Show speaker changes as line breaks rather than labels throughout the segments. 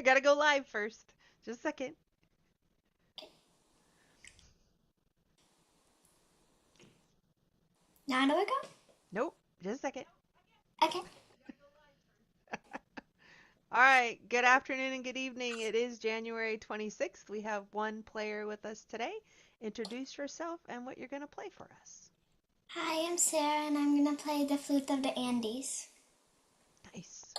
gotta go live first. Just a second.
Now do I go?
Nope. Just a second.
Okay.
All right. Good afternoon and good evening. It is January 26th. We have one player with us today. Introduce yourself and what you're going to play for us.
Hi, I'm Sarah, and I'm gonna play the Flute of the Andes.
Nice.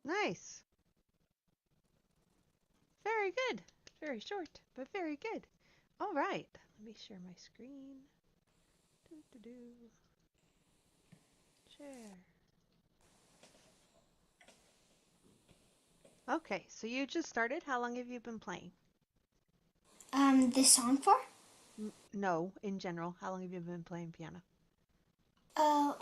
Nice. Very good. Very short, but very good. All right. Let me share my screen. Do. Share. Okay, so you just started. How long have you been playing?
This song for?
No, in general. How long have you been playing piano?
Oh,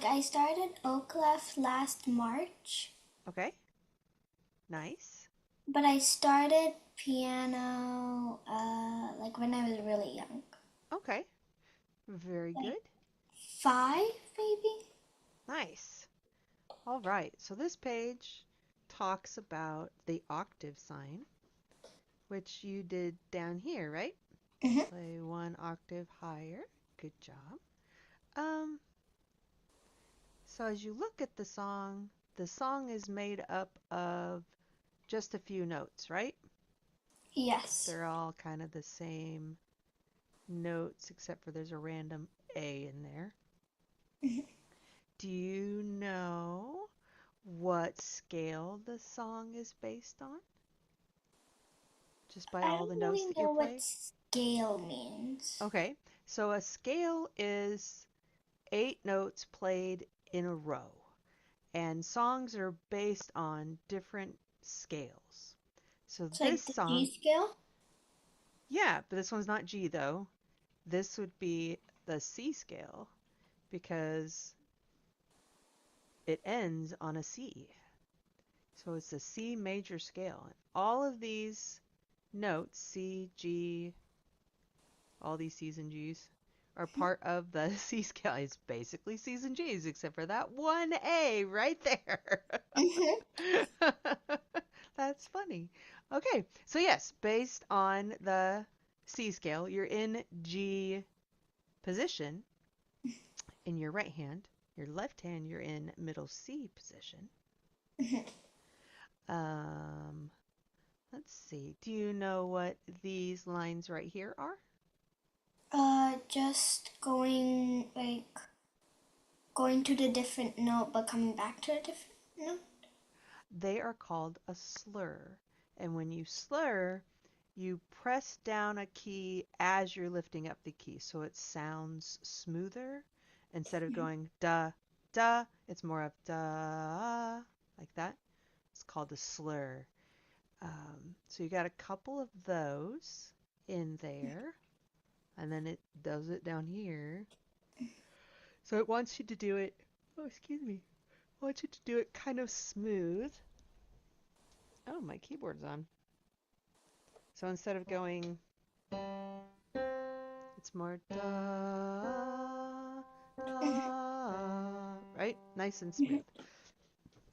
I started Oaklef last March,
Okay. Nice.
but I started piano, when I was really young.
Okay. Very
Like
good.
5, maybe?
Nice. All right. So this page talks about the octave sign, which you did down here, right?
Mm-hmm.
Play one octave higher. Good job. Um, so as you look at the song is made up of just a few notes, right?
Yes.
They're all kind of the same notes, except for there's a random A in there.
Mm-hmm.
Do you know what scale the song is based on? Just by
I
all the
don't
notes
really
that you
know what
played?
scale means.
Okay, so a scale is 8 notes played in a row, and songs are based on different scales. So
It's
this
like the G
song,
scale.
yeah, but this one's not G though. This would be the C scale because it ends on a C. So it's a C major scale. All of these notes, C, G, all these C's and G's, are part of the C scale. It's basically C's and G's, except for that one A right there.
Mm-hmm.
That's funny. Okay, so yes, based on the C scale, you're in G position in your right hand. Your left hand, you're in middle C position.
Mm-hmm.
Um, let's see. Do you know what these lines right here are?
Just going to the different note but coming back to a different note.
They are called a slur. And when you slur, you press down a key as you're lifting up the key so it sounds smoother. Instead of going da, da, it's more of da, like that. It's called a slur. So you got a couple of those in there, and then it does it down here. So it wants you to do it, oh, excuse me, I want you to do it kind of smooth. Oh, my keyboard's on. So instead of going, it's more da,
Mhm.
da, right? Nice and
Mhm.
smooth.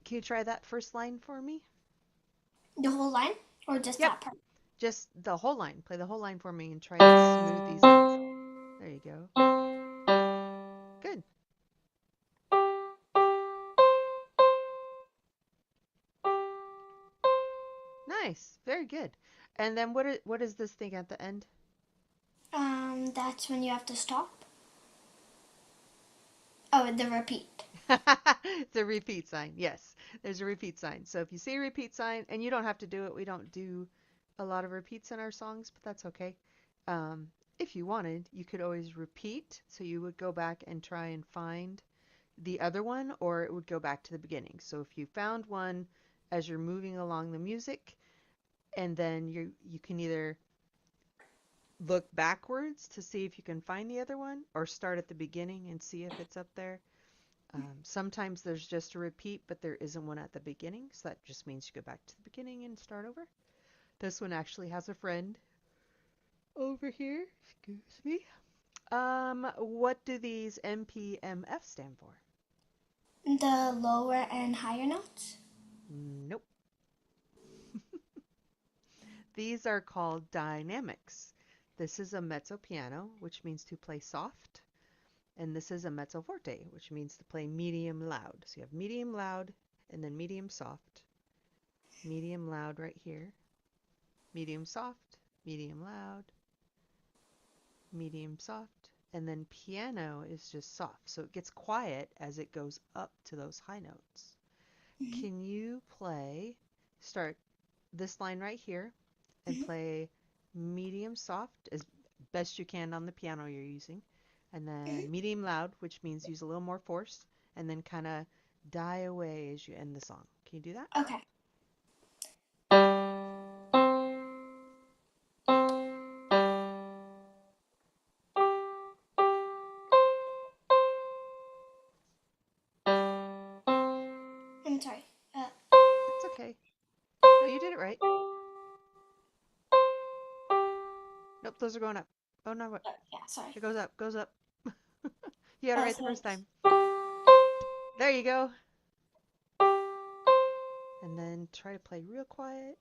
Can you try that first line for me?
The whole line or just
Yep,
that part?
just the whole line. Play the whole line for me and try to smooth these notes. There you go. Good. Nice. Very good. And then what is this thing at the end?
That's when you have to stop. Oh, the repeat.
The repeat sign. Yes, there's a repeat sign. So if you see a repeat sign, and you don't have to do it, we don't do a lot of repeats in our songs, but that's okay. Um, if you wanted, you could always repeat. So you would go back and try and find the other one, or it would go back to the beginning. So if you found one as you're moving along the music, and then you can either look backwards to see if you can find the other one, or start at the beginning and see if it's up there. Sometimes there's just a repeat, but there isn't one at the beginning, so that just means you go back to the beginning and start over. This one actually has a friend over here. Excuse me. What do these MPMF stand for?
The lower and higher notes.
Nope. These are called dynamics. This is a mezzo piano, which means to play soft, and this is a mezzo forte, which means to play medium loud. So you have medium loud and then medium soft. Medium loud right here. Medium soft, medium loud, medium soft, and then piano is just soft. So it gets quiet as it goes up to those high notes.
Mm-hmm.
Can you start this line right here and
Mm-hmm.
play medium soft as best you can on the piano you're using, and
Mm-hmm.
then medium loud, which means use a little more force, and then kind of die away as you end the song. Can you do that?
Okay. I'm sorry. Uh,
That's okay. No, you did it right. Nope, those are going up. Oh no, what?
yeah, sorry.
It goes up, goes up. You got it right the
So
first time. There you go. And then try to play real quiet.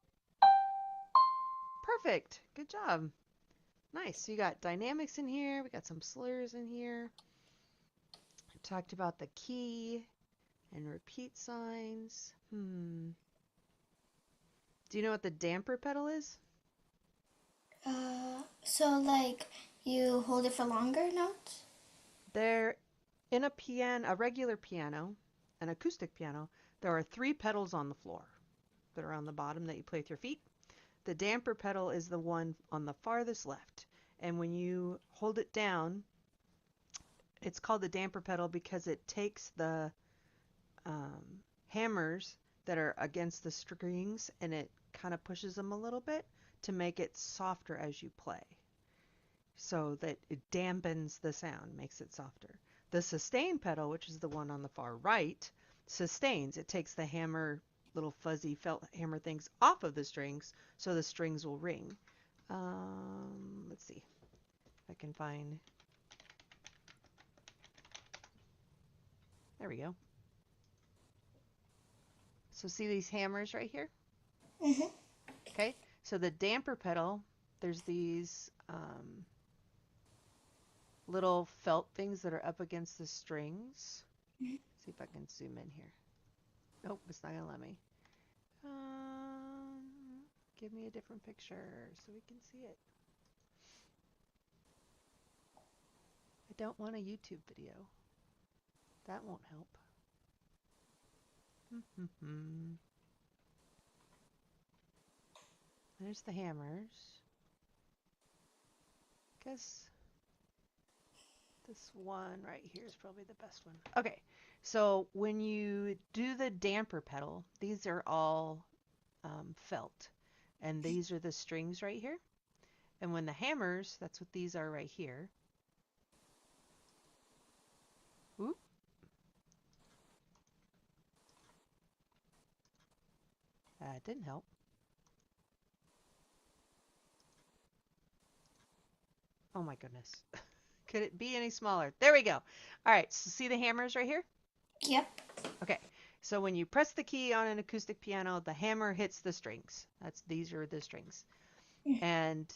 Perfect. Good job. Nice. So you got dynamics in here. We got some slurs in here. We talked about the key and repeat signs. Do you know what the damper pedal is?
so like you hold it for longer notes?
They're in a regular piano, an acoustic piano. There are three pedals on the floor that are on the bottom that you play with your feet. The damper pedal is the one on the farthest left. And when you hold it down, it's called the damper pedal because it takes the hammers that are against the strings and it kind of pushes them a little bit to make it softer as you play so that it dampens the sound, makes it softer. The sustain pedal, which is the one on the far right, sustains. It takes the hammer, little fuzzy felt hammer things off of the strings so the strings will ring. Let's see if I can find. There we go. So see these hammers right here?
Mm-hmm.
Okay, so the damper pedal, there's these little felt things that are up against the strings. See if I can zoom in here. Nope, it's not gonna let me. Um, Give me a different picture so we can see it. I don't want a YouTube video. That won't help. There's the hammers. Guess this one right here is probably the best one. Okay, so when you do the damper pedal, these are all felt. And these are the strings right here. And when the hammers, that's what these are right here. Oop. That didn't help. Oh my goodness. Could it be any smaller? There we go. All right, so see the hammers right here?
Yep.
Okay, so when you press the key on an acoustic piano, the hammer hits the strings. These are the strings. And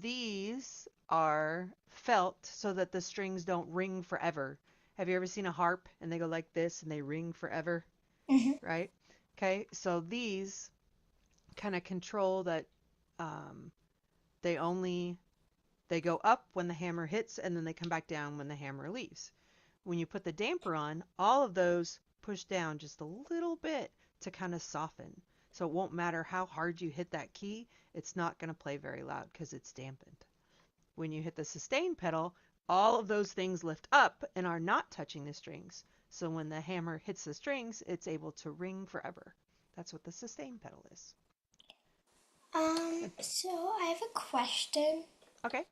these are felt so that the strings don't ring forever. Have you ever seen a harp and they go like this and they ring forever,
Mm-hmm.
right? Okay, so these kind of control that um, they only they go up when the hammer hits and then they come back down when the hammer leaves. When you put the damper on, all of those push down just a little bit to kind of soften. So it won't matter how hard you hit that key, it's not going to play very loud because it's dampened. When you hit the sustain pedal, all of those things lift up and are not touching the strings. So when the hammer hits the strings, it's able to ring forever. That's what the sustain pedal is. Good.
So I have a question.
Okay.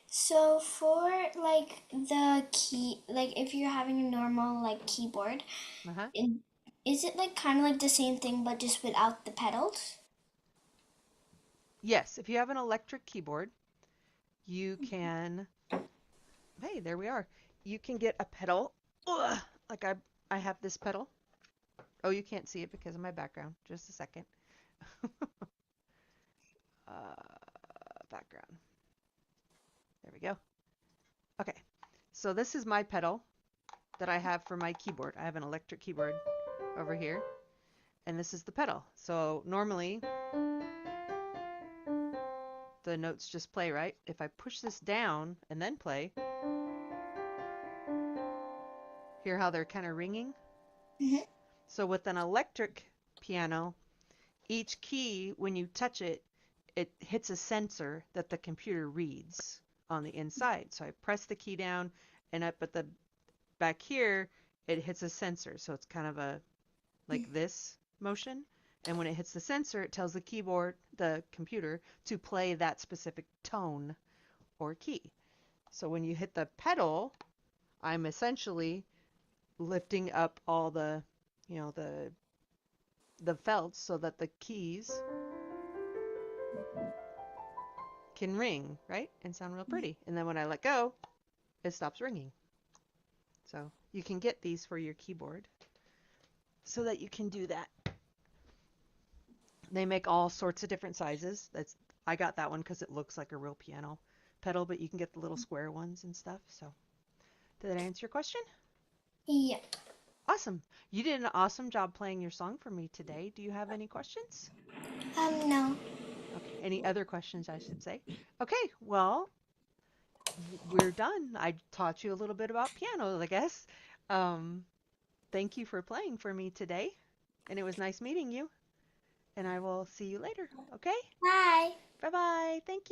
So for like the key, like if you're having a normal like keyboard,
Uh-huh.
it, is it like kind of like the same thing but just without the pedals?
Yes, if you have an electric keyboard, you can, hey, there we are. You can get a pedal. Ugh, like I have this pedal. Oh, you can't see it because of my background. Just a second. Background. There we go. Okay. So this is my pedal that I have for my keyboard. I have an electric keyboard over here, and this is the pedal. So normally the notes just play, right? If I push this down and then play, hear how they're kind of ringing?
Mm-hmm.
So with an electric piano, each key, when you touch it, it hits a sensor that the computer reads on the inside. So I press the key down, and up at the back here, it hits a sensor. So it's kind of a like this motion. And when it hits the sensor, it tells the computer, to play that specific tone or key. So when you hit the pedal, I'm essentially lifting up all the, you know, the felts so that the keys can ring, right? And sound real pretty. And then when I let go, it stops ringing. So you can get these for your keyboard so that you can do that. They make all sorts of different sizes. I got that one because it looks like a real piano pedal, but you can get the little square ones and stuff. So did that answer your question?
Yeah.
Awesome. You did an awesome job playing your song for me today. Do you have any questions?
No.
Okay. Any other questions, I should say? Okay. Well, we're done. I taught you a little bit about piano, I guess. Um, Thank you for playing for me today. And it was nice meeting you. And I will see you later. Okay?
Bye.
Bye bye. Thank you.